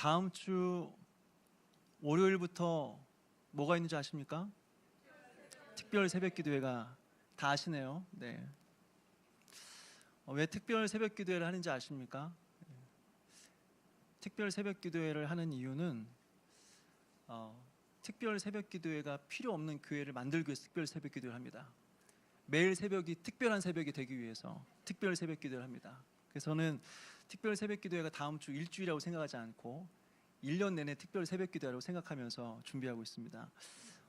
다음 주 월요일부터 뭐가 있는지 아십니까? 특별 새벽 기도회가 다 아시네요. 네. 왜 특별 새벽 기도회를 하는지 아십니까? 특별 새벽 기도회를 하는 이유는 특별 새벽 기도회가 필요 없는 교회를 만들기 위해서 특별 새벽 기도회를 합니다. 매일 새벽이 특별한 새벽이 되기 위해서 특별 새벽 기도회를 합니다. 그래서 저는 특별 새벽 기도회가 다음 주 일주일이라고 생각하지 않고 1년 내내 특별 새벽 기도회라고 생각하면서 준비하고 있습니다.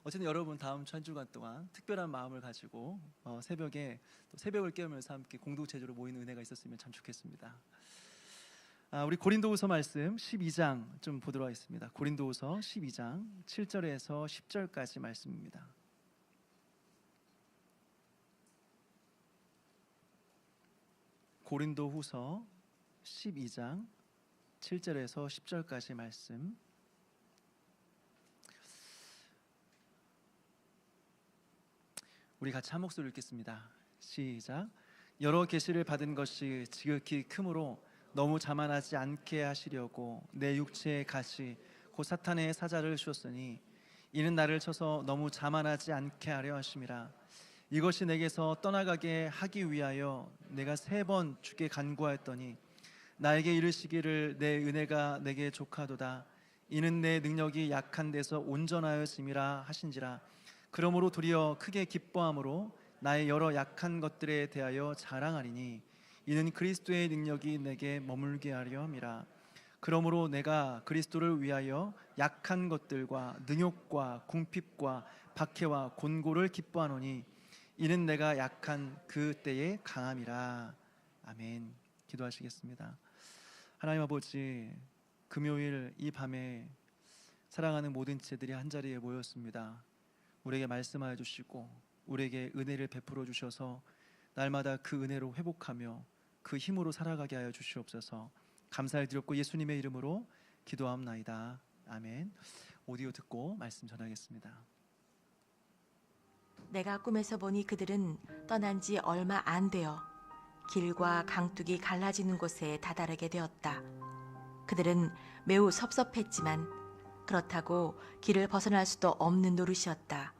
어쨌든 여러분 다음 주 한 주간 동안 특별한 마음을 가지고 새벽에 또 새벽을 깨우면서 함께 공동체적으로 모이는 은혜가 있었으면 참 좋겠습니다. 우리 고린도후서 말씀 12장 좀 보도록 하겠습니다. 고린도후서 12장 7절에서 10절까지 말씀입니다. 고린도후서 12장 7절에서 10절까지 말씀. 우리 같이 한 목소리로 읽겠습니다. 시작. 여러 계시를 받은 것이 지극히 크므로 너무 자만하지 않게 하시려고 내 육체의 가시 곧 사탄의 사자를 주었으니 이는 나를 쳐서 너무 자만하지 않게 하려 하심이라. 이것이 내게서 떠나가게 하기 위하여 내가 3번 주께 간구하였더니 나에게 이르시기를 내 은혜가 내게 족하도다. 이는 내 능력이 약한 데서 온전하여짐이라 하신지라. 그러므로 도리어 크게 기뻐함으로 나의 여러 약한 것들에 대하여 자랑하리니 이는 그리스도의 능력이 내게 머물게 하려 함이라. 그러므로 내가 그리스도를 위하여 약한 것들과 능욕과 궁핍과 박해와 곤고를 기뻐하노니 이는 내가 약한 그 때의 강함이라. 아멘. 기도하시겠습니다. 하나님 아버지, 금요일 이 밤에 사랑하는 모든 지체들이 한자리에 모였습니다. 우리에게 말씀하여 주시고 우리에게 은혜를 베풀어 주셔서 날마다 그 은혜로 회복하며 그 힘으로 살아가게 하여 주시옵소서. 감사를 드렸고 예수님의 이름으로 기도함나이다. 아멘. 오디오 듣고 말씀 전하겠습니다. 내가 꿈에서 보니 그들은 떠난 지 얼마 안 되어 길과 강둑이 갈라지는 곳에 다다르게 되었다. 그들은 매우 섭섭했지만 그렇다고 길을 벗어날 수도 없는 노릇이었다.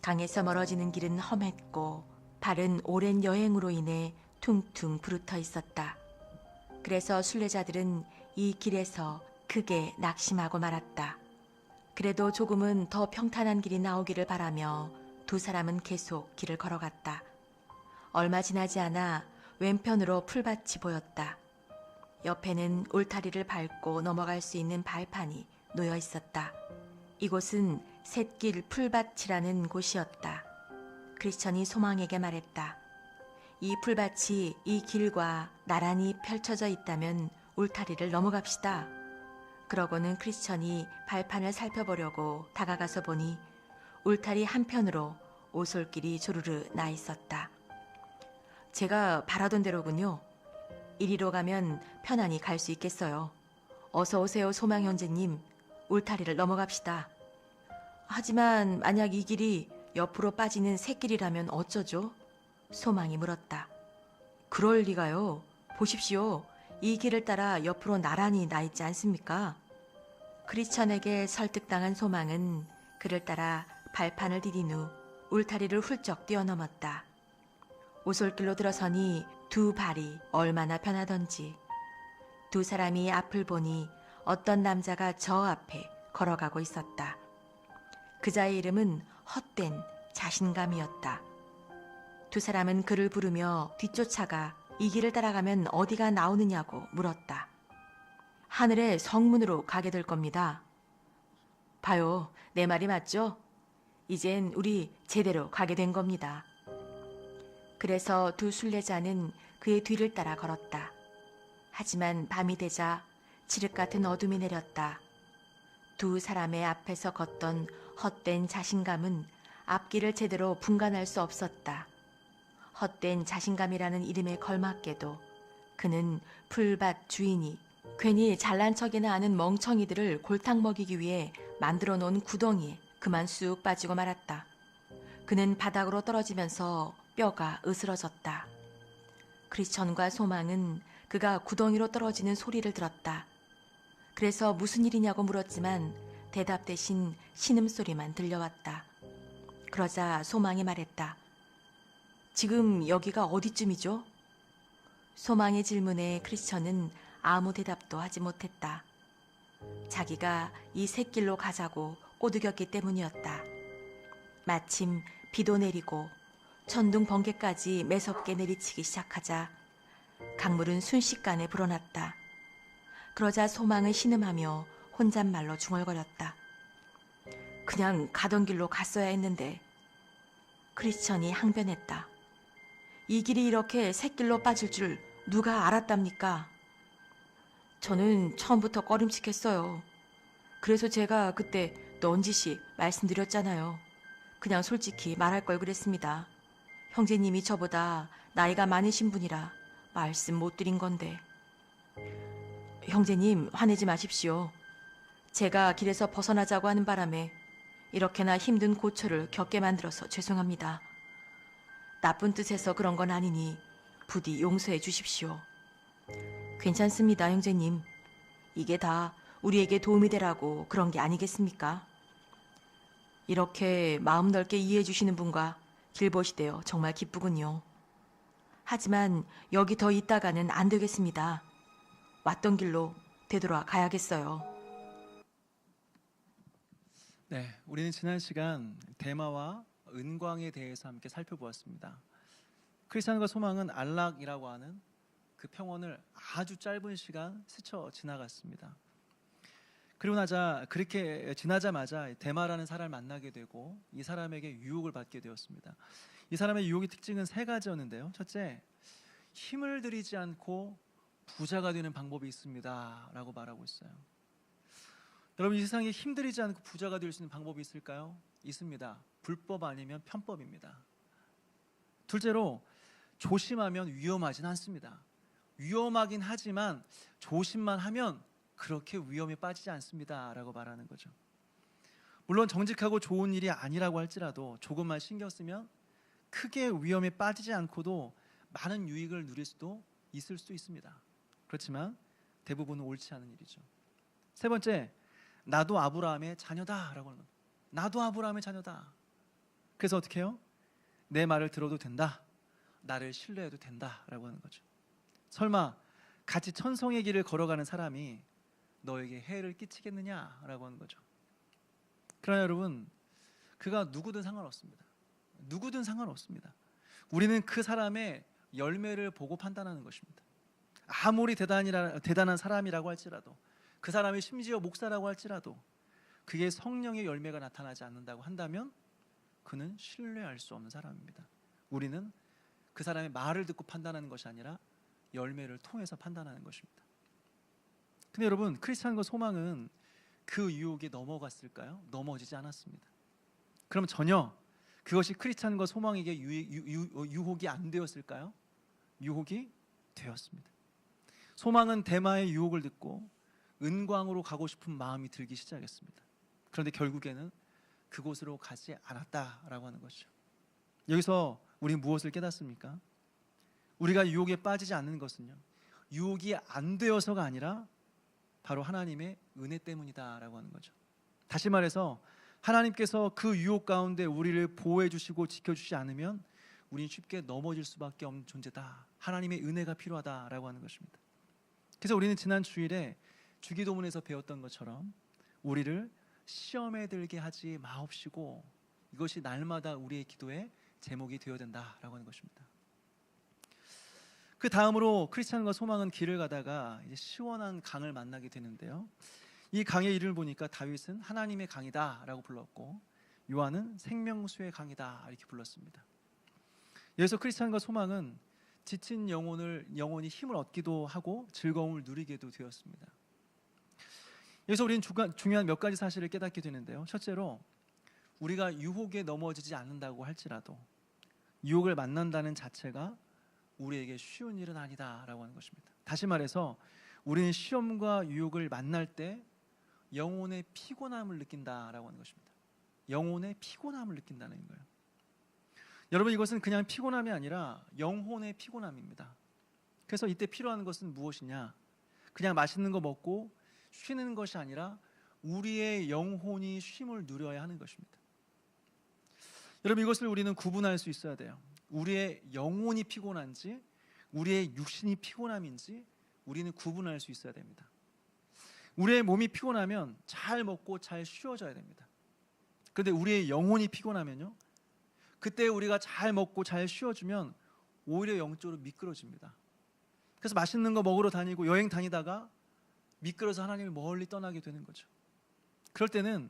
강에서 멀어지는 길은 험했고 발은 오랜 여행으로 인해 퉁퉁 부르터 있었다. 그래서 순례자들은 이 길에서 크게 낙심하고 말았다. 그래도 조금은 더 평탄한 길이 나오기를 바라며 두 사람은 계속 길을 걸어갔다. 얼마 지나지 않아 왼편으로 풀밭이 보였다. 옆에는 울타리를 밟고 넘어갈 수 있는 발판이 놓여 있었다. 이곳은 샛길 풀밭이라는 곳이었다. 크리스천이 소망에게 말했다. 이 풀밭이 이 길과 나란히 펼쳐져 있다면 울타리를 넘어갑시다. 그러고는 크리스천이 발판을 살펴보려고 다가가서 보니 울타리 한편으로 오솔길이 조르르 나 있었다. 제가 바라던 대로군요. 이리로 가면 편안히 갈 수 있겠어요. 어서 오세요, 소망 형제님. 울타리를 넘어갑시다. 하지만 만약 이 길이 옆으로 빠지는 샛길이라면 어쩌죠? 소망이 물었다. 그럴 리가요. 보십시오. 이 길을 따라 옆으로 나란히 나 있지 않습니까? 크리스천에게 설득당한 소망은 그를 따라 발판을 디딘 후 울타리를 훌쩍 뛰어넘었다. 오솔길로 들어서니 두 발이 얼마나 편하던지. 두 사람이 앞을 보니 어떤 남자가 저 앞에 걸어가고 있었다. 그자의 이름은 헛된 자신감이었다. 두 사람은 그를 부르며 뒤쫓아가 이 길을 따라가면 어디가 나오느냐고 물었다. 하늘의 성문으로 가게 될 겁니다. 봐요, 내 말이 맞죠? 이젠 우리 제대로 가게 된 겁니다. 그래서 두 순례자는 그의 뒤를 따라 걸었다. 하지만 밤이 되자 칠흑 같은 어둠이 내렸다. 두 사람의 앞에서 걷던 헛된 자신감은 앞길을 제대로 분간할 수 없었다. 헛된 자신감이라는 이름에 걸맞게도 그는 풀밭 주인이 괜히 잘난 척이나 하는 멍청이들을 골탕 먹이기 위해 만들어 놓은 구덩이에 그만 쑥 빠지고 말았다. 그는 바닥으로 떨어지면서 뼈가 으스러졌다. 크리스천과 소망은 그가 구덩이로 떨어지는 소리를 들었다. 그래서 무슨 일이냐고 물었지만 대답 대신 신음소리만 들려왔다. 그러자 소망이 말했다. 지금 여기가 어디쯤이죠? 소망의 질문에 크리스천은 아무 대답도 하지 못했다. 자기가 이 샛길로 가자고 꼬드겼기 때문이었다. 마침 비도 내리고 천둥 번개까지 매섭게 내리치기 시작하자 강물은 순식간에 불어났다. 그러자 소망은 신음하며 혼잣말로 중얼거렸다. 그냥 가던 길로 갔어야 했는데. 크리스천이 항변했다. 이 길이 이렇게 샛길로 빠질 줄 누가 알았답니까? 저는 처음부터 꺼림칙했어요. 그래서 제가 그때 넌지시 말씀드렸잖아요. 그냥 솔직히 말할 걸 그랬습니다. 형제님이 저보다 나이가 많으신 분이라 말씀 못 드린 건데. 형제님, 화내지 마십시오. 제가 길에서 벗어나자고 하는 바람에 이렇게나 힘든 고초를 겪게 만들어서 죄송합니다. 나쁜 뜻에서 그런 건 아니니 부디 용서해 주십시오. 괜찮습니다, 형제님. 이게 다 우리에게 도움이 되라고 그런 게 아니겠습니까? 이렇게 마음 넓게 이해해 주시는 분과 길벗이 되어 정말 기쁘군요. 하지만 여기 더 있다가는 안 되겠습니다. 왔던 길로 되돌아 가야겠어요. 네, 우리는 지난 시간 대마와 은광에 대해서 함께 살펴보았습니다. 크리스찬과 소망은 안락이라고 하는 그 평원을 아주 짧은 시간 스쳐 지나갔습니다. 그렇게 지나자마자 대마라는 사람을 만나게 되고 이 사람에게 유혹을 받게 되었습니다. 이 사람의 유혹의 특징은 세 가지였는데요. 첫째, 힘을 들이지 않고 부자가 되는 방법이 있습니다 라고 말하고 있어요. 여러분, 이 세상에 힘들이지 않고 부자가 될 수 있는 방법이 있을까요? 있습니다. 불법 아니면 편법입니다. 둘째로, 조심하면 위험하진 않습니다. 위험하긴 하지만 조심만 하면 그렇게 위험에 빠지지 않습니다 라고 말하는 거죠. 물론 정직하고 좋은 일이 아니라고 할지라도 조금만 신경 쓰면 크게 위험에 빠지지 않고도 많은 유익을 누릴 수도 있을 수 있습니다. 그렇지만 대부분은 옳지 않은 일이죠. 세 번째, 나도 아브라함의 자녀다라고 하는 겁니다. 나도 아브라함의 자녀다. 그래서 어떻게 해요? 내 말을 들어도 된다. 나를 신뢰해도 된다라고 하는 거죠. 설마 같이 천성의 길을 걸어가는 사람이 너에게 해를 끼치겠느냐라고 하는 거죠. 그러나 여러분, 그가 누구든 상관없습니다. 누구든 상관없습니다. 우리는 그 사람의 열매를 보고 판단하는 것입니다. 아무리 대단한 사람이라고 할지라도, 그 사람이 심지어 목사라고 할지라도 그게 성령의 열매가 나타나지 않는다고 한다면 그는 신뢰할 수 없는 사람입니다. 우리는 그 사람의 말을 듣고 판단하는 것이 아니라 열매를 통해서 판단하는 것입니다. 근데 여러분, 크리스찬과 소망은 그 유혹에 넘어갔을까요? 넘어지지 않았습니다. 그럼 전혀 그것이 크리스찬과 소망에게 유혹이 안 되었을까요? 유혹이 되었습니다. 소망은 대마의 유혹을 듣고 은광으로 가고 싶은 마음이 들기 시작했습니다. 그런데 결국에는 그곳으로 가지 않았다라고 하는 것이죠. 여기서 우리는 무엇을 깨닫습니까? 우리가 유혹에 빠지지 않는 것은요, 유혹이 안 되어서가 아니라 바로 하나님의 은혜 때문이다라고 하는 거죠. 다시 말해서 하나님께서 그 유혹 가운데 우리를 보호해 주시고 지켜주지 않으면 우리는 쉽게 넘어질 수밖에 없는 존재다. 하나님의 은혜가 필요하다라고 하는 것입니다. 그래서 우리는 지난 주일에 주기도문에서 배웠던 것처럼 우리를 시험에 들게 하지 마옵시고 이것이 날마다 우리의 기도의 제목이 되어야 된다라고 하는 것입니다. 그 다음으로 크리스찬과 소망은 길을 가다가 이제 시원한 강을 만나게 되는데요. 이 강의 이름을 보니까 다윗은 하나님의 강이다라고 불렀고 요한은 생명수의 강이다 이렇게 불렀습니다. 여기서 크리스찬과 소망은 지친 영혼이 힘을 얻기도 하고 즐거움을 누리게도 되었습니다. 여기서 우리는 중요한 몇 가지 사실을 깨닫게 되는데요. 첫째로, 우리가 유혹에 넘어지지 않는다고 할지라도 유혹을 만난다는 자체가 우리에게 쉬운 일은 아니다라고 하는 것입니다. 다시 말해서 우리는 시험과 유혹을 만날 때 영혼의 피곤함을 느낀다라고 하는 것입니다. 영혼의 피곤함을 느낀다는 거예요. 여러분, 이것은 그냥 피곤함이 아니라 영혼의 피곤함입니다. 그래서 이때 필요한 것은 무엇이냐? 그냥 맛있는 거 먹고 쉬는 것이 아니라 우리의 영혼이 쉼을 누려야 하는 것입니다. 여러분, 이것을 우리는 구분할 수 있어야 돼요. 우리의 영혼이 피곤한지 우리의 육신이 피곤함인지 우리는 구분할 수 있어야 됩니다. 우리의 몸이 피곤하면 잘 먹고 잘 쉬어져야 됩니다. 그런데 우리의 영혼이 피곤하면요, 그때 우리가 잘 먹고 잘 쉬어주면 오히려 영적으로 미끄러집니다. 그래서 맛있는 거 먹으러 다니고 여행 다니다가 미끄러서 하나님을 멀리 떠나게 되는 거죠. 그럴 때는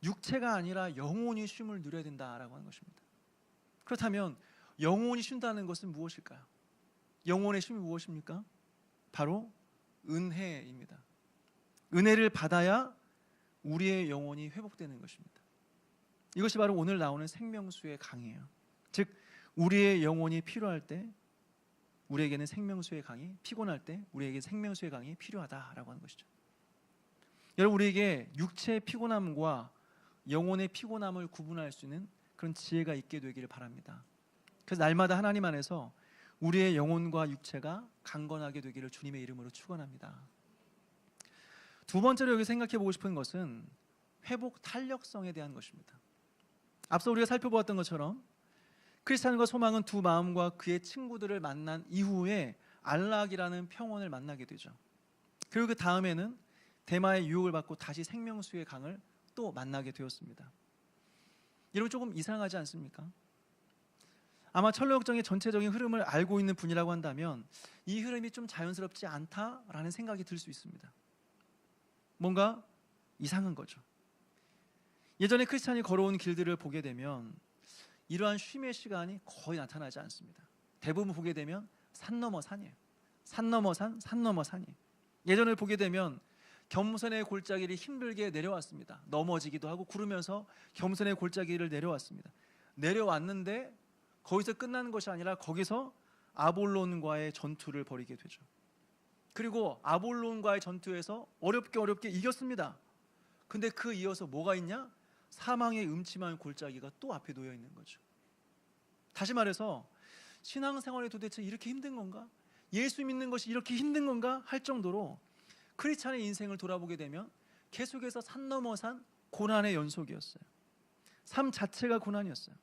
육체가 아니라 영혼이 쉼을 누려야 된다라고 하는 것입니다. 그렇다면 영혼이 쉰다는 것은 무엇일까요? 영혼의 쉼이 무엇입니까? 바로 은혜입니다. 은혜를 받아야 우리의 영혼이 회복되는 것입니다. 이것이 바로 오늘 나오는 생명수의 강이에요. 즉, 우리의 영혼이 필요할 때 우리에게는 생명수의 강이, 피곤할 때 우리에게 생명수의 강이 필요하다라고 하는 것이죠. 여러분, 우리에게 육체의 피곤함과 영혼의 피곤함을 구분할 수 있는 그런 지혜가 있게 되기를 바랍니다. 그래서 날마다 하나님 안에서 우리의 영혼과 육체가 강건하게 되기를 주님의 이름으로 축원합니다. 두 번째로 여기 생각해 보고 싶은 것은 회복 탄력성에 대한 것입니다. 앞서 우리가 살펴보았던 것처럼 크리스찬과 소망은 두 마음과 그의 친구들을 만난 이후에 안락이라는 평원을 만나게 되죠. 그리고 그 다음에는 대마의 유혹을 받고 다시 생명수의 강을 또 만나게 되었습니다. 여러분, 조금 이상하지 않습니까? 아마 철로역정의 전체적인 흐름을 알고 있는 분이라고 한다면 이 흐름이 좀 자연스럽지 않다라는 생각이 들 수 있습니다. 뭔가 이상한 거죠. 예전에 크리스찬이 걸어온 길들을 보게 되면 이러한 쉼의 시간이 거의 나타나지 않습니다. 대부분 보게 되면 산 넘어 산이에요. 산 넘어 산, 산 넘어 산이에요. 예전을 보게 되면 겸손의 골짜기를 힘들게 내려왔습니다. 넘어지기도 하고 구르면서 겸손의 골짜기를 내려왔습니다. 내려왔는데 거기서 끝나는 것이 아니라 거기서 아볼론과의 전투를 벌이게 되죠. 그리고 아볼론과의 전투에서 어렵게 이겼습니다. 근데 그 이어서 뭐가 있냐? 사망의 음침한 골짜기가 또 앞에 놓여 있는 거죠. 다시 말해서 신앙생활이 도대체 이렇게 힘든 건가? 예수 믿는 것이 이렇게 힘든 건가? 할 정도로 크리스찬의 인생을 돌아보게 되면 계속해서 산 넘어 산 고난의 연속이었어요. 삶 자체가 고난이었어요.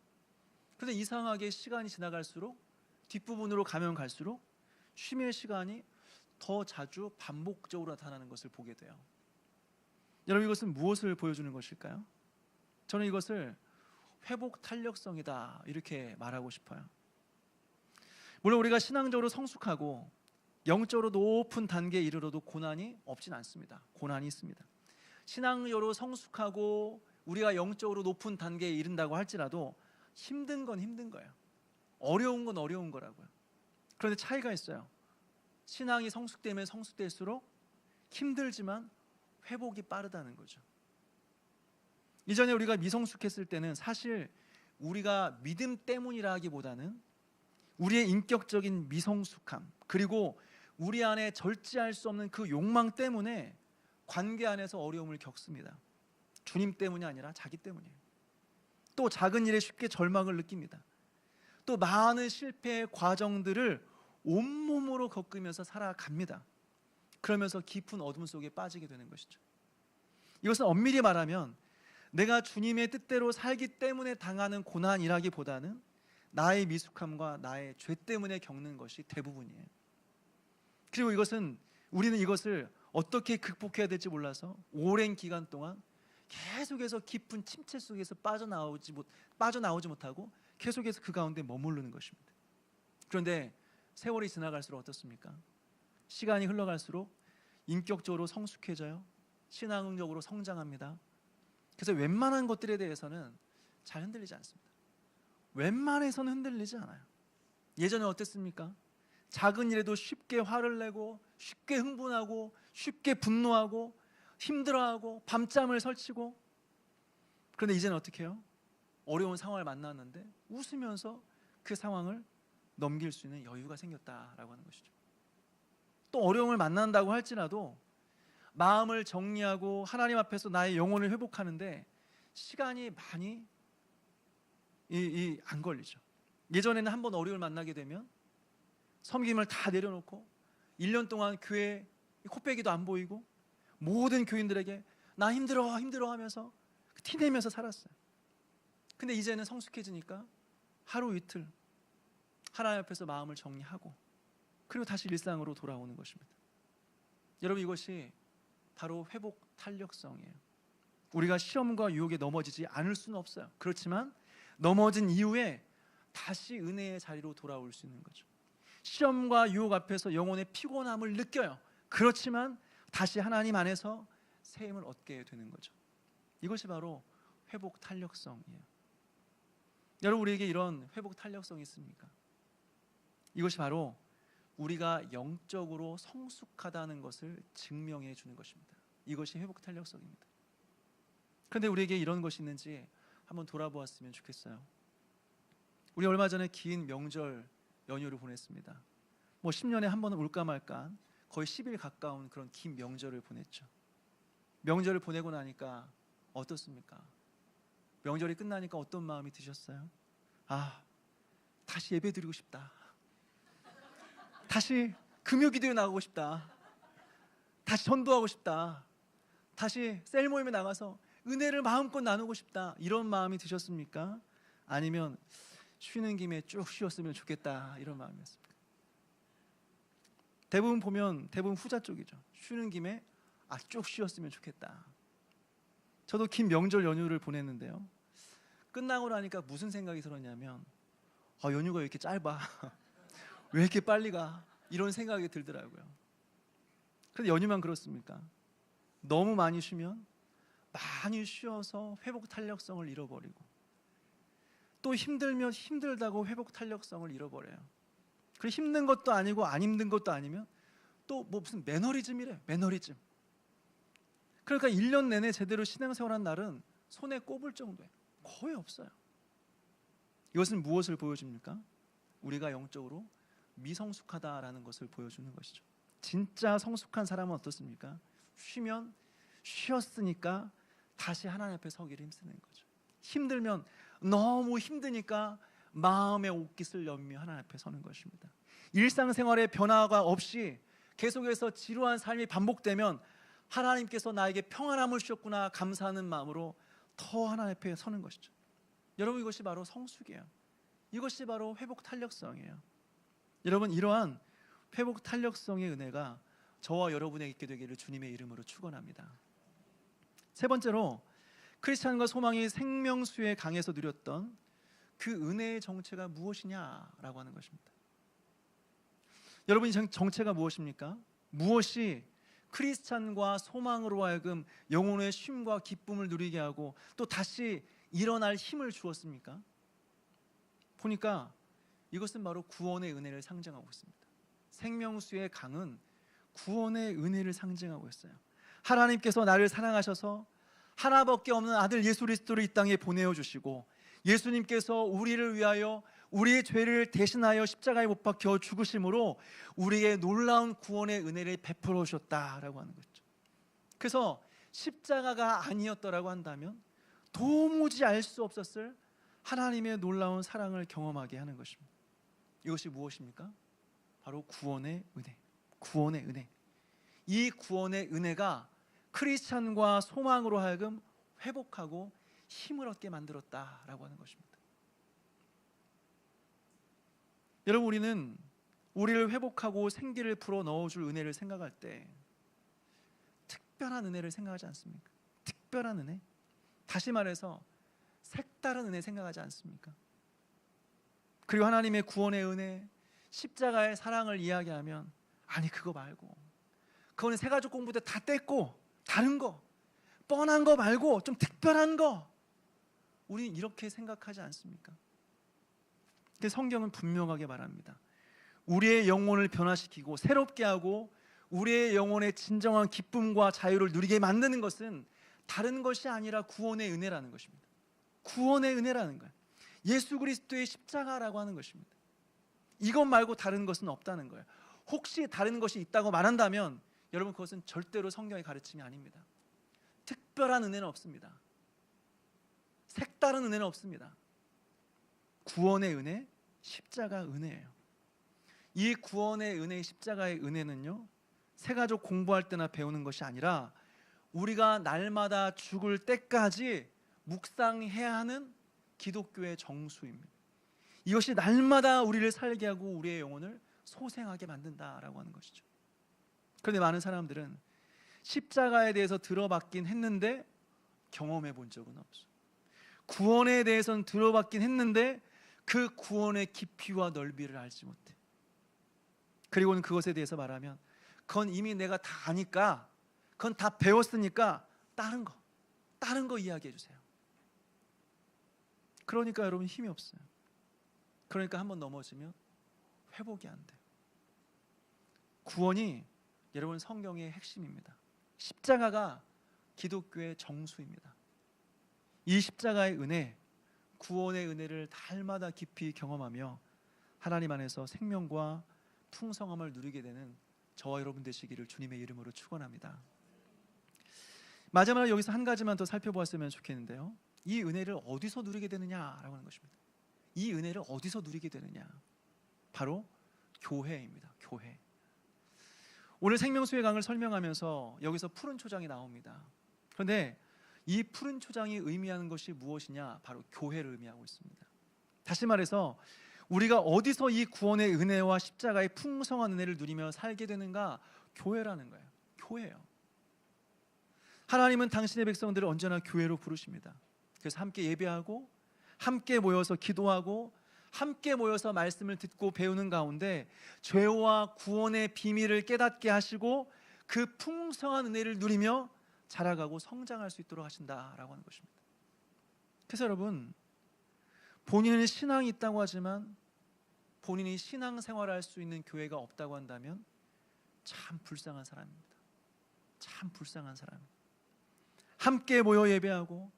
그런데 이상하게 시간이 지나갈수록 뒷부분으로 가면 갈수록 쉼의 시간이 더 자주 반복적으로 나타나는 것을 보게 돼요. 여러분, 이것은 무엇을 보여주는 것일까요? 저는 이것을 회복 탄력성이다 이렇게 말하고 싶어요. 물론 우리가 신앙적으로 성숙하고 영적으로 높은 단계에 이르러도 고난이 없진 않습니다. 고난이 있습니다. 신앙적으로 성숙하고 우리가 영적으로 높은 단계에 이른다고 할지라도 힘든 건 힘든 거예요. 어려운 건 어려운 거라고요. 그런데 차이가 있어요. 신앙이 성숙되면 성숙될수록 힘들지만 회복이 빠르다는 거죠. 이전에 우리가 미성숙했을 때는 사실 우리가 믿음 때문이라 하기보다는 우리의 인격적인 미성숙함, 그리고 우리 안에 절제할 수 없는 그 욕망 때문에 관계 안에서 어려움을 겪습니다. 주님 때문이 아니라 자기 때문이에요. 또 작은 일에 쉽게 절망을 느낍니다. 또 많은 실패의 과정들을 온몸으로 겪으면서 살아갑니다. 그러면서 깊은 어둠 속에 빠지게 되는 것이죠. 이것은 엄밀히 말하면 내가 주님의 뜻대로 살기 때문에 당하는 고난이라기보다는 나의 미숙함과 나의 죄 때문에 겪는 것이 대부분이에요. 그리고 우리는 이것을 어떻게 극복해야 될지 몰라서 오랜 기간 동안 계속해서 깊은 침체 속에서 빠져나오지 못하고 계속해서 그 가운데 머무르는 것입니다. 그런데 세월이 지나갈수록 어떻습니까? 시간이 흘러갈수록 인격적으로 성숙해져요. 신앙적으로 성장합니다. 그래서 웬만한 것들에 대해서는 잘 흔들리지 않습니다. 웬만해서는 흔들리지 않아요. 예전에 어땠습니까? 작은 일에도 쉽게 화를 내고 쉽게 흥분하고 쉽게 분노하고 힘들어하고 밤잠을 설치고, 그런데 이제는 어떻게 해요? 어려운 상황을 만났는데 웃으면서 그 상황을 넘길 수 있는 여유가 생겼다라고 하는 것이죠. 또 어려움을 만난다고 할지라도 마음을 정리하고 하나님 앞에서 나의 영혼을 회복하는데 시간이 많이 안 걸리죠. 예전에는 한번 어려움을 만나게 되면 섬김을 다 내려놓고 1년 동안 교회 코빼기도 안 보이고 모든 교인들에게 나 힘들어 힘들어 하면서 티내면서 살았어요. 근데 이제는 성숙해지니까 하루 이틀 하나님 앞에서 마음을 정리하고 그리고 다시 일상으로 돌아오는 것입니다. 여러분, 이것이 바로 회복 탄력성이에요. 우리가 시험과 유혹에 넘어지지 않을 수는 없어요. 그렇지만 넘어진 이후에 다시 은혜의 자리로 돌아올 수 있는 거죠. 시험과 유혹 앞에서 영혼의 피곤함을 느껴요. 그렇지만 다시 하나님 안에서 새 힘을 얻게 되는 거죠. 이것이 바로 회복 탄력성이에요. 여러분, 우리에게 이런 회복 탄력성이 있습니까? 이것이 바로 우리가 영적으로 성숙하다는 것을 증명해 주는 것입니다. 이것이 회복 탄력성입니다. 그런데 우리에게 이런 것이 있는지 한번 돌아보았으면 좋겠어요. 우리 얼마 전에 긴 명절 연휴를 보냈습니다. 10년에 한 번은 올까 말까 거의 10일 가까운 그런 긴 명절을 보냈죠. 명절을 보내고 나니까 어떻습니까? 명절이 끝나니까 어떤 마음이 드셨어요? 다시 예배 드리고 싶다. 다시 금요기도에 나가고 싶다. 다시 전도하고 싶다. 다시 셀 모임에 나가서 은혜를 마음껏 나누고 싶다. 이런 마음이 드셨습니까? 아니면 쉬는 김에 쭉 쉬었으면 좋겠다, 이런 마음이었습니까? 대부분 보면 대부분 후자 쪽이죠. 쉬는 김에 쭉 쉬었으면 좋겠다. 저도 긴 명절 연휴를 보냈는데요, 끝나고 나니까 무슨 생각이 들었냐면 연휴가 왜 이렇게 짧아? 왜 이렇게 빨리 가? 이런 생각이 들더라고요. 그런데 연휴만 그렇습니까? 너무 많이 쉬면 많이 쉬어서 회복 탄력성을 잃어버리고, 또 힘들면 힘들다고 회복 탄력성을 잃어버려요. 그리고 힘든 것도 아니고 안 힘든 것도 아니면 또 무슨 매너리즘이래. 매너리즘. 그러니까 1년 내내 제대로 신앙생활한 날은 손에 꼽을 정도에 거의 없어요. 이것은 무엇을 보여줍니까? 우리가 영적으로 미성숙하다라는 것을 보여주는 것이죠. 진짜 성숙한 사람은 어떻습니까? 쉬면 쉬었으니까 다시 하나님 앞에 서기를 힘쓰는 거죠. 힘들면 너무 힘드니까 마음의 옷깃을 연미 하나님 앞에 서는 것입니다. 일상생활의 변화가 없이 계속해서 지루한 삶이 반복되면 하나님께서 나에게 평안함을 주셨구나 감사하는 마음으로 더 하나님 앞에 서는 것이죠. 여러분, 이것이 바로 성숙이에요. 이것이 바로 회복 탄력성이에요. 여러분, 이러한 회복 탄력성의 은혜가 저와 여러분에게 있게 되기를 주님의 이름으로 축원합니다. 세 번째로, 크리스찬과 소망이 생명수의 강에서 누렸던 그 은혜의 정체가 무엇이냐라고 하는 것입니다. 여러분, 이 정체가 무엇입니까? 무엇이 크리스찬과 소망으로 하여금 영혼의 쉼과 기쁨을 누리게 하고 또 다시 일어날 힘을 주었습니까? 보니까 이것은 바로 구원의 은혜를 상징하고 있습니다. 생명수의 강은 구원의 은혜를 상징하고 있어요. 하나님께서 나를 사랑하셔서 하나밖에 없는 아들 예수 그리스도를 이 땅에 보내어 주시고, 예수님께서 우리를 위하여 우리의 죄를 대신하여 십자가에 못 박혀 죽으심으로 우리에게 놀라운 구원의 은혜를 베풀어 주셨다라고 하는 거죠. 그래서 십자가가 아니었더라고 한다면 도무지 알 수 없었을 하나님의 놀라운 사랑을 경험하게 하는 것입니다. 이것이 무엇입니까? 바로 구원의 은혜. 구원의 은혜. 이 구원의 은혜가 크리스찬과 소망으로 하여금 회복하고 힘을 얻게 만들었다라고 하는 것입니다. 여러분, 우리는 우리를 회복하고 생기를 불어 넣어줄 은혜를 생각할 때 특별한 은혜를 생각하지 않습니까? 특별한 은혜? 다시 말해서 색다른 은혜 생각하지 않습니까? 그리고 하나님의 구원의 은혜, 십자가의 사랑을 이야기하면 아니 그거 말고, 그거는 새가족 공부 때 다 뗐고 다른 거, 뻔한 거 말고 좀 특별한 거, 우리 이렇게 생각하지 않습니까? 성경은 분명하게 말합니다. 우리의 영혼을 변화시키고 새롭게 하고 우리의 영혼의 진정한 기쁨과 자유를 누리게 만드는 것은 다른 것이 아니라 구원의 은혜라는 것입니다. 구원의 은혜라는 거예요. 예수 그리스도의 십자가라고 하는 것입니다. 이것 말고 다른 것은 없다는 거예요. 혹시 다른 것이 있다고 말한다면 여러분, 그것은 절대로 성경의 가르침이 아닙니다. 특별한 은혜는 없습니다. 색다른 은혜는 없습니다. 구원의 은혜, 십자가 은혜예요. 이 구원의 은혜, 십자가의 은혜는요, 새가족 공부할 때나 배우는 것이 아니라 우리가 날마다 죽을 때까지 묵상해야 하는 기독교의 정수입니다. 이것이 날마다 우리를 살게 하고 우리의 영혼을 소생하게 만든다라고 하는 것이죠. 그런데 많은 사람들은 십자가에 대해서 들어봤긴 했는데 경험해 본 적은 없어. 구원에 대해서는 들어봤긴 했는데 그 구원의 깊이와 넓이를 알지 못해. 그리고는 그것에 대해서 말하면 그건 이미 내가 다 아니까, 그건 다 배웠으니까 다른 거 이야기해 주세요. 그러니까 여러분 힘이 없어요. 그러니까 한번 넘어지면 회복이 안 돼요. 구원이 여러분 성경의 핵심입니다. 십자가가 기독교의 정수입니다. 이 십자가의 은혜, 구원의 은혜를 날마다 깊이 경험하며 하나님 안에서 생명과 풍성함을 누리게 되는 저와 여러분 되시기를 주님의 이름으로 축원합니다. 마지막으로 여기서 한 가지만 더 살펴보았으면 좋겠는데요. 이 은혜를 어디서 누리게 되느냐라고 하는 것입니다. 이 은혜를 어디서 누리게 되느냐? 바로 교회입니다. 교회. 오늘 생명수의 강을 설명하면서 여기서 푸른 초장이 나옵니다. 그런데 이 푸른 초장이 의미하는 것이 무엇이냐? 바로 교회를 의미하고 있습니다. 다시 말해서 우리가 어디서 이 구원의 은혜와 십자가의 풍성한 은혜를 누리며 살게 되는가? 교회라는 거예요. 교회예요. 하나님은 당신의 백성들을 언제나 교회로 부르십니다. 그래서 함께 예배하고 함께 모여서 기도하고 함께 모여서 말씀을 듣고 배우는 가운데 죄와 구원의 비밀을 깨닫게 하시고 그 풍성한 은혜를 누리며 자라가고 성장할 수 있도록 하신다라고 하는 것입니다. 그래서 여러분, 본인은 신앙이 있다고 하지만 본인이 신앙생활을 할 수 있는 교회가 없다고 한다면 참 불쌍한 사람입니다. 참 불쌍한 사람. 함께 모여 예배하고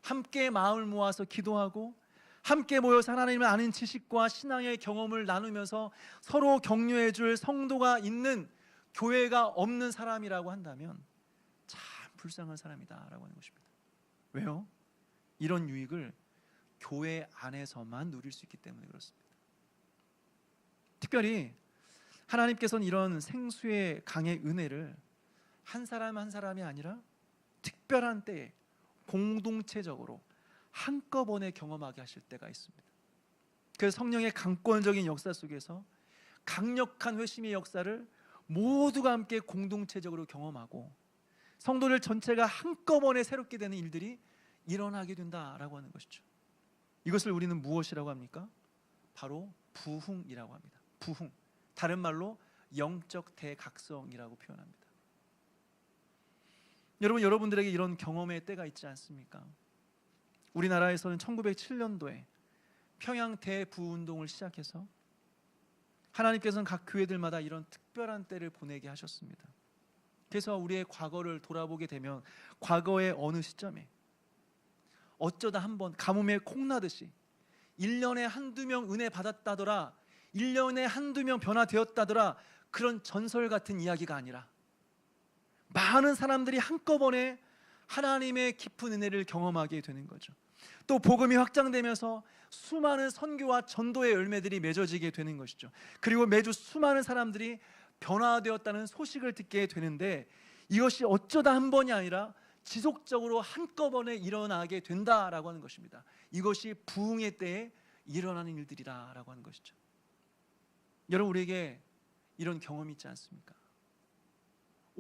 함께 마음을 모아서 기도하고 함께 모여서 하나님을 아는 지식과 신앙의 경험을 나누면서 서로 격려해 줄 성도가 있는 교회가 없는 사람이라고 한다면 참 불쌍한 사람이다라고 하는 것입니다. 왜요? 이런 유익을 교회 안에서만 누릴 수 있기 때문에 그렇습니다. 특별히 하나님께서는 이런 생수의 강의 은혜를 한 사람 한 사람이 아니라 특별한 때에 공동체적으로 한꺼번에 경험하게 하실 때가 있습니다. 그래서 성령의 강권적인 역사 속에서 강력한 회심의 역사를 모두가 함께 공동체적으로 경험하고 성도들 전체가 한꺼번에 새롭게 되는 일들이 일어나게 된다라고 하는 것이죠. 이것을 우리는 무엇이라고 합니까? 바로 부흥이라고 합니다. 부흥. 다른 말로 영적 대각성이라고 표현합니다. 여러분들에게 이런 경험의 때가 있지 않습니까? 우리나라에서는 1907년도에 평양 대부운동을 시작해서 하나님께서는 각 교회들마다 이런 특별한 때를 보내게 하셨습니다. 그래서 우리의 과거를 돌아보게 되면 과거의 어느 시점에 어쩌다 한번 가뭄에 콩나듯이 1년에 한두 명 은혜 받았다더라, 1년에 한두 명 변화되었다더라, 그런 전설 같은 이야기가 아니라 많은 사람들이 한꺼번에 하나님의 깊은 은혜를 경험하게 되는 거죠. 또 복음이 확장되면서 수많은 선교와 전도의 열매들이 맺어지게 되는 것이죠. 그리고 매주 수많은 사람들이 변화되었다는 소식을 듣게 되는데 이것이 어쩌다 한 번이 아니라 지속적으로 한꺼번에 일어나게 된다라고 하는 것입니다. 이것이 부흥의 때에 일어나는 일들이라고 하는 것이죠. 여러분, 우리에게 이런 경험이 있지 않습니까?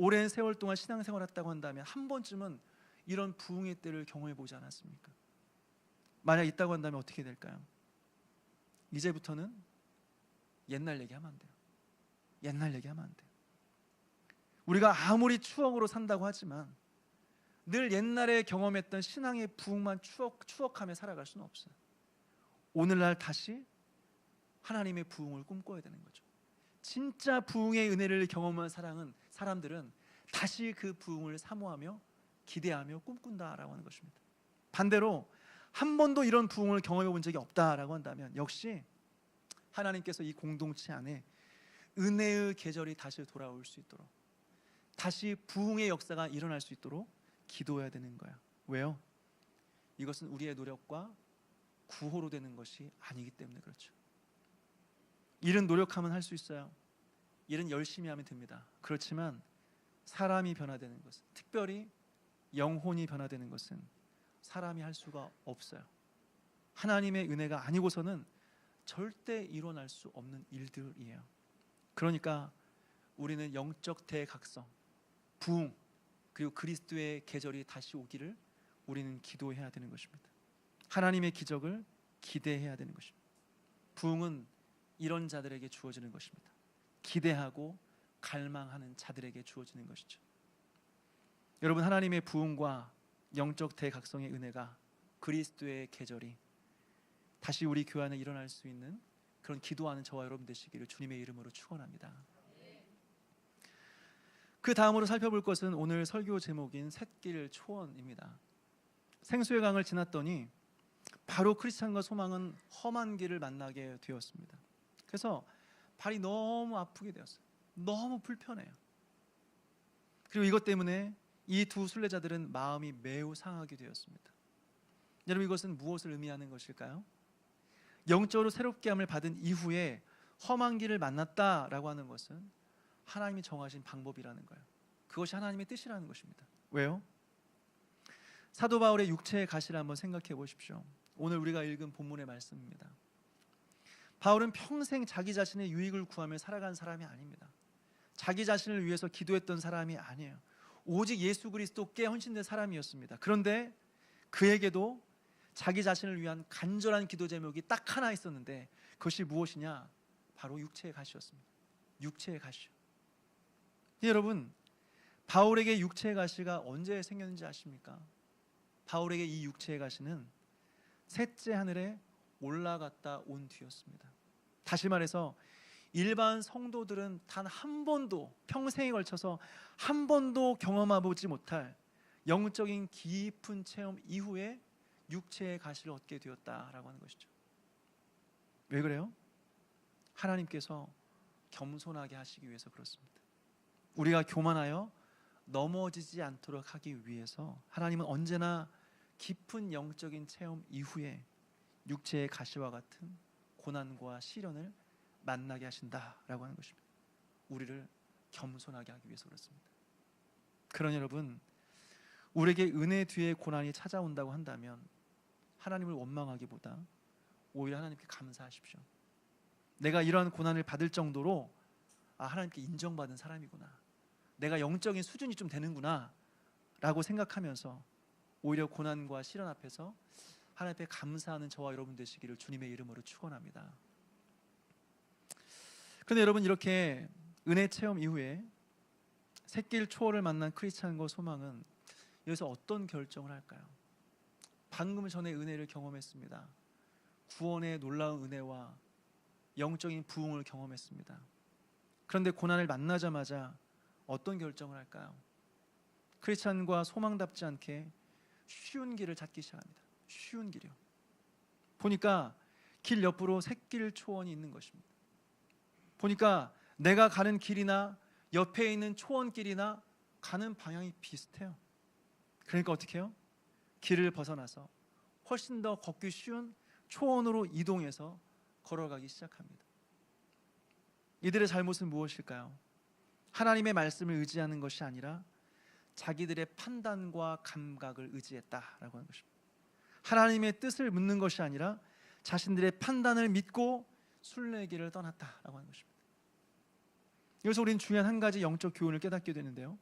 오랜 세월 동안 신앙생활을 했다고 한다면 한 번쯤은 이런 부흥의 때를 경험해 보지 않았습니까? 만약 있다고 한다면 어떻게 될까요? 이제부터는 옛날 얘기하면 안 돼요. 옛날 얘기하면 안 돼요. 우리가 아무리 추억으로 산다고 하지만 늘 옛날에 경험했던 신앙의 부흥만 추억하며 살아갈 수는 없어요. 오늘날 다시 하나님의 부흥을 꿈꿔야 되는 거죠. 진짜 부흥의 은혜를 경험한 사람들은 다시 그 부흥을 사모하며 기대하며 꿈꾼다라고 하는 것입니다. 반대로 한 번도 이런 부흥을 경험해 본 적이 없다라고 한다면 역시 하나님께서 이 공동체 안에 은혜의 계절이 다시 돌아올 수 있도록, 다시 부흥의 역사가 일어날 수 있도록 기도해야 되는 거야. 왜요? 이것은 우리의 노력과 구호로 되는 것이 아니기 때문에 그렇죠. 일은 노력하면 할 수 있어요. 일은 열심히 하면 됩니다. 그렇지만 사람이 변화되는 것은, 특별히 영혼이 변화되는 것은 사람이 할 수가 없어요. 하나님의 은혜가 아니고서는 절대 일어날 수 없는 일들이에요. 그러니까 우리는 영적 대각성, 부흥, 그리고 그리스도의 계절이 다시 오기를 우리는 기도해야 되는 것입니다. 하나님의 기적을 기대해야 되는 것입니다. 부흥은 이런 자들에게 주어지는 것입니다. 기대하고 갈망하는 자들에게 주어지는 것이죠. 여러분, 하나님의 부흥과 영적 대각성의 은혜가, 그리스도의 계절이 다시 우리 교회 안에 일어날 수 있는 그런 기도하는 저와 여러분 되시기를 주님의 이름으로 축원합니다. 그 다음으로 살펴볼 것은 오늘 설교 제목인 샛길 초원입니다. 생수의 강을 지났더니 바로 크리스찬과 소망은 험한 길을 만나게 되었습니다. 그래서 발이 너무 아프게 되었어요. 너무 불편해요. 그리고 이것 때문에 이 두 순례자들은 마음이 매우 상하게 되었습니다. 여러분, 이것은 무엇을 의미하는 것일까요? 영적으로 새롭게 함을 받은 이후에 험한 길을 만났다라고 하는 것은 하나님이 정하신 방법이라는 거예요. 그것이 하나님의 뜻이라는 것입니다. 왜요? 사도 바울의 육체의 가시를 한번 생각해 보십시오. 오늘 우리가 읽은 본문의 말씀입니다. 바울은 평생 자기 자신의 유익을 구하며 살아간 사람이 아닙니다. 자기 자신을 위해서 기도했던 사람이 아니에요. 오직 예수 그리스도께 헌신된 사람이었습니다. 그런데 그에게도 자기 자신을 위한 간절한 기도 제목이 딱 하나 있었는데 그것이 무엇이냐? 바로 육체의 가시였습니다. 육체의 가시요. 여러분, 바울에게 육체의 가시가 언제 생겼는지 아십니까? 바울에게 이 육체의 가시는 셋째 하늘에 올라갔다 온 뒤였습니다. 다시 말해서 일반 성도들은 단 한 번도, 평생에 걸쳐서 한 번도 경험해보지 못할 영적인 깊은 체험 이후에 육체의 가시를 얻게 되었다라고 하는 것이죠. 왜 그래요? 하나님께서 겸손하게 하시기 위해서 그렇습니다. 우리가 교만하여 넘어지지 않도록 하기 위해서 하나님은 언제나 깊은 영적인 체험 이후에 육체의 가시와 같은 고난과 시련을 만나게 하신다라고 하는 것입니다. 우리를 겸손하게 하기 위해서 그렇습니다. 그러나 여러분, 우리에게 은혜 뒤에 고난이 찾아온다고 한다면 하나님을 원망하기보다 오히려 하나님께 감사하십시오. 내가 이러한 고난을 받을 정도로 하나님께 인정받은 사람이구나, 내가 영적인 수준이 좀 되는구나 라고 생각하면서 오히려 고난과 시련 앞에서 하나님 앞에 감사하는 저와 여러분 되시기를 주님의 이름으로 축원합니다. 그런데 여러분, 이렇게 은혜 체험 이후에 샛길 초월을 만난 크리스찬과 소망은 여기서 어떤 결정을 할까요? 방금 전에 은혜를 경험했습니다. 구원의 놀라운 은혜와 영적인 부흥을 경험했습니다. 그런데 고난을 만나자마자 어떤 결정을 할까요? 크리스찬과 소망답지 않게 쉬운 길을 찾기 시작합니다. 쉬운 길이요. 보니까 길 옆으로 샛길 초원이 있는 것입니다. 보니까 내가 가는 길이나 옆에 있는 초원길이나 가는 방향이 비슷해요. 그러니까 어떻게 해요? 길을 벗어나서 훨씬 더 걷기 쉬운 초원으로 이동해서 걸어가기 시작합니다. 이들의 잘못은 무엇일까요? 하나님의 말씀을 의지하는 것이 아니라 자기들의 판단과 감각을 의지했다라고 하는 것입니다. 하나님의 뜻을 묻는 것이 아니라 자신들의 판단을 믿고 순례길을 떠났다라고 하는 것입니다. 여기서 우리는 중요한 한 가지 영적 교훈을 깨닫게 되는데요,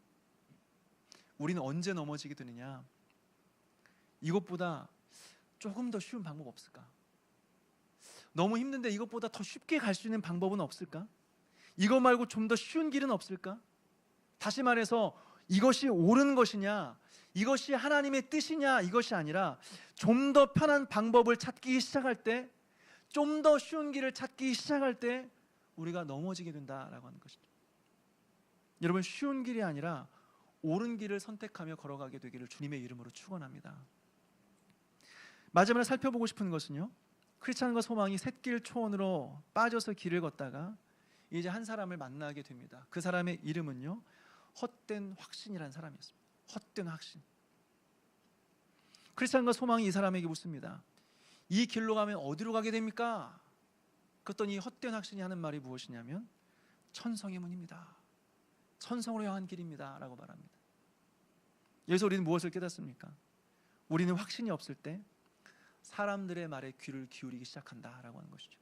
우리는 언제 넘어지게 되느냐? 이것보다 조금 더 쉬운 방법 없을까? 너무 힘든데 이것보다 더 쉽게 갈 수 있는 방법은 없을까? 이거 말고 좀 더 쉬운 길은 없을까? 다시 말해서 이것이 옳은 것이냐, 이것이 하나님의 뜻이냐, 이것이 아니라 좀 더 편한 방법을 찾기 시작할 때, 좀 더 쉬운 길을 찾기 시작할 때 우리가 넘어지게 된다라고 하는 것이죠. 여러분, 쉬운 길이 아니라 옳은 길을 선택하며 걸어가게 되기를 주님의 이름으로 축원합니다. 마지막으로 살펴보고 싶은 것은요, 크리스찬과 소망이 샛길 초원으로 빠져서 길을 걷다가 이제 한 사람을 만나게 됩니다. 그 사람의 이름은요, 헛된 확신이라는 사람이었습니다. 헛된 확신. 크리스찬과 소망이 이 사람에게 묻습니다. 이 길로 가면 어디로 가게 됩니까? 그랬더니 헛된 확신이 하는 말이 무엇이냐면 천성의 문입니다. 천성으로 향한 길입니다 라고 말합니다. 여기서 우리는 무엇을 깨닫습니까? 우리는 확신이 없을 때 사람들의 말에 귀를 기울이기 시작한다라고 하는 것이죠.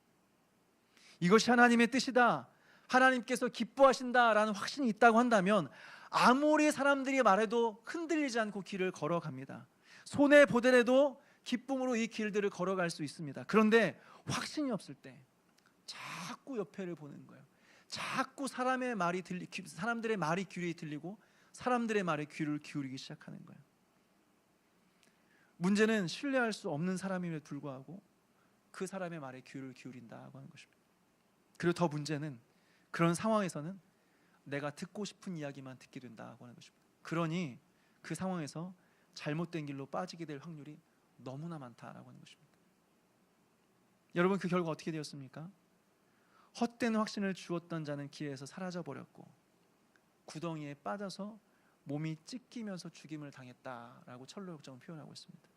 이것이 하나님의 뜻이다, 하나님께서 기뻐하신다라는 확신이 있다고 한다면 아무리 사람들이 말해도 흔들리지 않고 길을 걸어갑니다. 손해 보더라도 기쁨으로 이 길들을 걸어갈 수 있습니다. 그런데 확신이 없을 때 자꾸 옆에를 보는 거예요. 자꾸 사람들의 말이 귀에 들리고 사람들의 말에 귀를 기울이기 시작하는 거예요. 문제는 신뢰할 수 없는 사람임에도 불구하고 그 사람의 말에 귀를 기울인다고 하는 것입니다. 그리고 더 문제는 그런 상황에서는 내가 듣고 싶은 이야기만 듣게 된다고 하는 것입니다. 그러니 그 상황에서 잘못된 길로 빠지게 될 확률이 너무나 많다라고 하는 것입니다. 여러분, 그 결과 어떻게 되었습니까? 헛된 확신을 주었던 자는 길에서 사라져버렸고 구덩이에 빠져서 몸이 찢기면서 죽임을 당했다라고 철로역정은 표현하고 있습니다.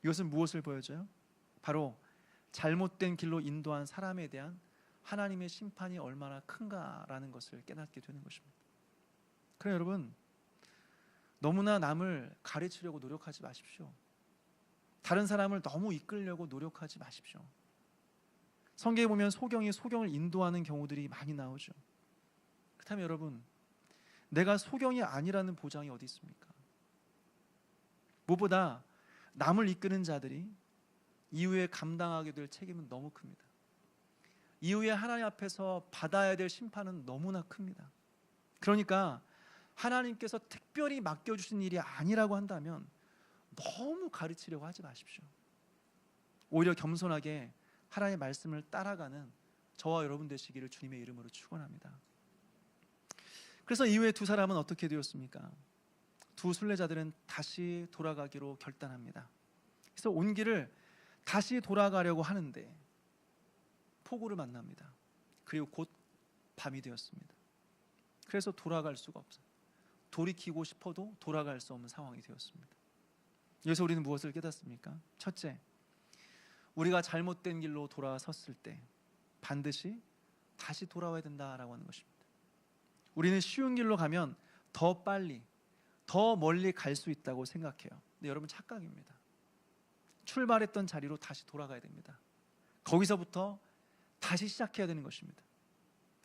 이것은 무엇을 보여줘요? 바로 잘못된 길로 인도한 사람에 대한 하나님의 심판이 얼마나 큰가라는 것을 깨닫게 되는 것입니다. 그럼 여러분, 너무나 남을 가르치려고 노력하지 마십시오. 다른 사람을 너무 이끌려고 노력하지 마십시오. 성경에 보면 소경이 소경을 인도하는 경우들이 많이 나오죠. 그렇다면 여러분, 내가 소경이 아니라는 보장이 어디 있습니까? 무엇보다 남을 이끄는 자들이 이후에 감당하게 될 책임은 너무 큽니다. 이후에 하나님 앞에서 받아야 될 심판은 너무나 큽니다. 그러니까 하나님께서 특별히 맡겨주신 일이 아니라고 한다면 너무 가르치려고 하지 마십시오. 오히려 겸손하게 하나님의 말씀을 따라가는 저와 여러분 되시기를 주님의 이름으로 축원합니다. 그래서 이후에 두 사람은 어떻게 되었습니까? 두 순례자들은 다시 돌아가기로 결단합니다. 그래서 온 길을 다시 돌아가려고 하는데 폭우를 만납니다. 그리고 곧 밤이 되었습니다. 그래서 돌아갈 수가 없어요. 돌이키고 싶어도 돌아갈 수 없는 상황이 되었습니다. 여기서 우리는 무엇을 깨닫습니까? 첫째, 우리가 잘못된 길로 돌아섰을 때 반드시 다시 돌아와야 된다라고 하는 것입니다. 우리는 쉬운 길로 가면 더 빨리, 더 멀리 갈 수 있다고 생각해요. 근데 여러분, 착각입니다. 출발했던 자리로 다시 돌아가야 됩니다. 거기서부터 다시 시작해야 되는 것입니다.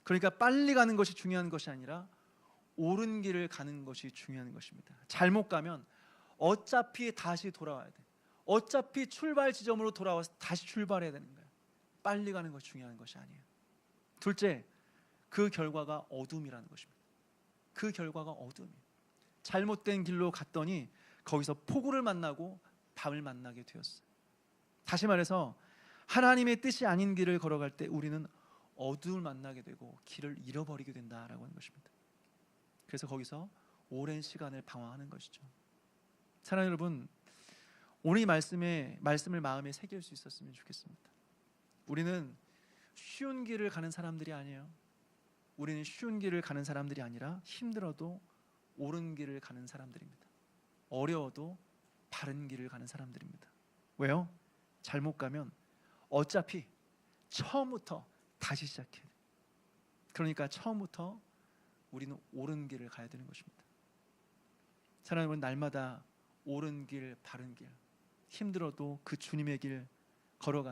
그러니까 빨리 가는 것이 중요한 것이 아니라 옳은 길을 가는 것이 중요한 것입니다. 잘못 가면 어차피 다시 돌아와야 돼. 어차피 출발 지점으로 돌아와서 다시 출발해야 되는 거예요. 빨리 가는 것이 중요한 것이 아니에요. 둘째, 그 결과가 어둠이라는 것입니다. 그 결과가 어둠이에요. 잘못된 길로 갔더니 거기서 폭우를 만나고 밤을 만나게 되었어요. 다시 말해서 하나님의 뜻이 아닌 길을 걸어갈 때 우리는 어둠을 만나게 되고 길을 잃어버리게 된다라고 하는 것입니다. 그래서 거기서 오랜 시간을 방황하는 것이죠. 사랑하는 여러분, 오늘 이 말씀을 마음에 새길 수 있었으면 좋겠습니다. 우리는 쉬운 길을 가는 사람들이 아니에요. 우리는 쉬운 길을 가는 사람들이 아니라 힘들어도 옳은 길을 가는 사람들입니다. 어려워도 바른 길을 가는 사람들입니다. 왜요? 잘못 가면 어차피 처음부터 다시 시작해야 돼요. 그러니까 처음부터 우리는 옳은 길을 가야 되는 것입니다. 사랑하는 여러분, 날마다 옳은 길, 바른 길, 힘들어도 그 주님의 길 걸어가는